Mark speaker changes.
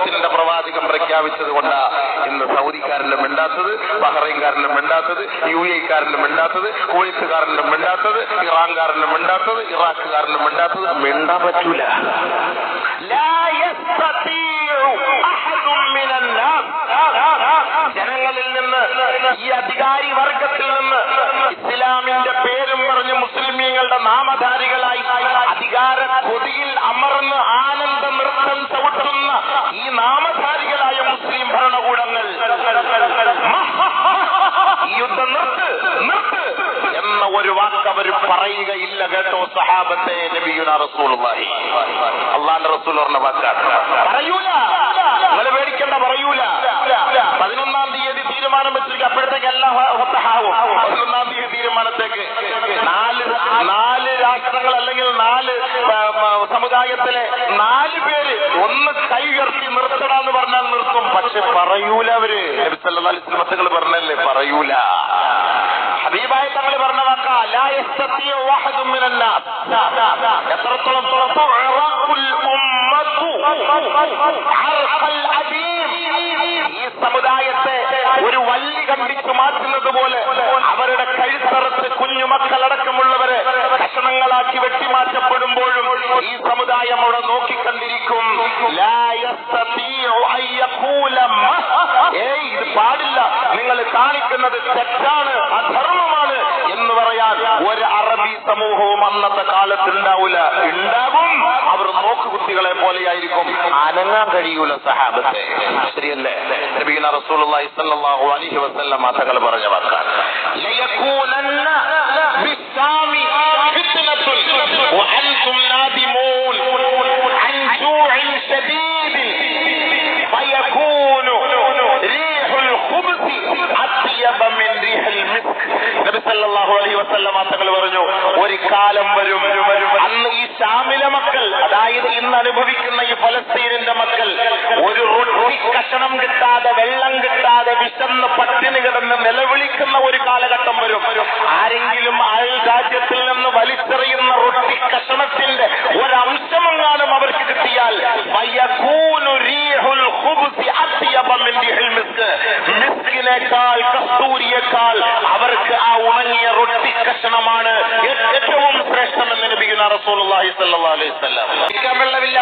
Speaker 1: ലോകത്തിന്റെ പ്രവാചകം പ്രഖ്യാപിച്ചത് കൊണ്ടാ ഇന്ന് സൗദിക്കാരനും മിണ്ടാത്തത്, ബഹ്റൈൻകാരനും മിണ്ടാത്തത്, UAE-കാരനും മിണ്ടാത്തത്, കുവൈത്തുകാരനും മിണ്ടാത്തത്, ഇറാൻകാരനും മിണ്ടാത്തത്, ഇറാഖുകാരനും മിണ്ടാത്തത്. മിണ്ടാൻ പറ്റൂല. ജനങ്ങളിൽ നിന്ന്, ഈ അധികാരി വർഗത്തിൽ നിന്ന് ഇസ്ലാമിന്റെ പേരും പറഞ്ഞ് മുസ്ലിമീങ്ങളുടെ നാമധാരികളായി അധികാര കൊതിയിൽ അമർന്ന് ആനന്ദ നൃത്തം ചവിട്ടുന്ന ഈ നാമധാരികളായ മുസ്ലിം ഭരണകൂടങ്ങൾ ഈ യുദ്ധം നിർത്ത് എന്ന ഒരു വാക്ക് അവർ പറയുകയില്ല. കേട്ടോ സഹാബത്തെ, നബിയുനാ റസൂലുള്ളാഹി, അല്ലാഹുവിന്റെ റസൂൽ പറഞ്ഞ വാക്കാണ്. പറയൂല, നിങ്ങൾ പേടിക്കണ്ട, പറയൂല. 11-ാം തീയതി തീരുമാനം വെച്ചിരിക്കുക. അപ്പോഴത്തേക്ക് എല്ലാം ഒത്തഹാവും. 11-ാം തീയതി തീരുമാനത്തേക്ക് 4 രാഷ്ട്രങ്ങൾ അല്ലെങ്കിൽ 4 സമുദായത്തിലെ 4 പേര് ഒന്ന് കൈ ഉയർത്തി നിർത്തണമെന്ന് പറഞ്ഞാൽ നിർത്തും. പക്ഷെ പറയൂല. അവര് നബി സല്ലല്ലാഹു അലൈഹി വസല്ലം തങ്ങൾ പറഞ്ഞല്ലേ, പറയൂല. ഹബീബായ തങ്ങൾ പറഞ്ഞ വാക്കാ, ലാ യസ്തതിഉ വഹദുൻ മിനന്നാസ്. എത്രത്തോളം ഈ സമുദായത്തെ ഒരു വള്ളി കണ്ടിച്ചു മാറ്റുന്നത് പോലെ അവരുടെ കഴുത്തറത്ത് കുഞ്ഞുമക്കളടക്കമുള്ളവരെ കഷണങ്ങളാക്കി വെട്ടിമാറ്റപ്പെടുമ്പോഴും ഈ സമുദായം അവിടെ നോക്കിക്കണ്ടിരിക്കും. ഇത് പാടില്ല, നിങ്ങൾ കാണിക്കുന്നത് തെറ്റാണ്, അധർമ്മമാണ് എന്ന് പറയാൻ ഒരു അറബി സമൂഹവും അന്നത്തെ കാലത്ത് ഉണ്ടാവൂല. ഉണ്ടാകും, അവർ നോക്കുകുത്തികളെ പോലെയായിരിക്കും. അനങ്ങാൻ കഴിയൂല സഹാബത്തെ. ശരിയല്ലേ? നബിയുനാ റസൂലുള്ളാഹി സ്വല്ലല്ലാഹു അലൈഹി വസല്ലം തങ്ങൾ പറഞ്ഞ വാക്കാണ്, ലയകൂനന്ന ബിസ്സാമി ഫിത്നത്തുൻ വഅൻതും നാദിമൂൻ അൻ ജൂഇൻ ശദീദ് ഫയകൂനു റീഹുൽ ഖുബ്സി അത്യബ മിൻ റീഹിൽ മിസ്ക്. നബി സല്ലല്ലാഹു അലൈഹി വസല്ലം തങ്ങൾ പറഞ്ഞു, ഒരു കാലം വരും, അന്ന് ഈ ശാമിലെ മക്കൾ, അതായത് ഇന്ന് അനുഭവിക്കുന്ന ഈ ഫലസ്തീനിന്റെ മക്കൾ, ഒരു റൊട്ടി കഷണം കിട്ടാതെ, വെള്ളം കിട്ടാതെ, വിശന്ന് പട്ടിണി കിടന്ന് നിലവിളിക്കുന്ന ഒരു കാലഘട്ടം വരും. ആരെങ്കിലും അയൽ രാജ്യത്തിൽ നിന്ന് വലിച്ചെറിയുന്ന റൊട്ടി കഷണത്തിന്റെ ഒരംശമെങ്ങാനും അവർക്ക് കിട്ടിയാൽ മിസ്കിനേക്കാൾ, കസ്തൂരിയേക്കാൾ അവർക്ക് ആ ഉണങ്ങിയ റൊട്ടി കഷണമാണ് ഏറ്റവും ശ്രേഷ്ഠമെന്ന് നബിയുനാ റസൂലുള്ളാഹി സ്വല്ലല്ലാഹു അലൈഹി വസല്ലം. കുടിക്കാൻ വെള്ളമില്ല,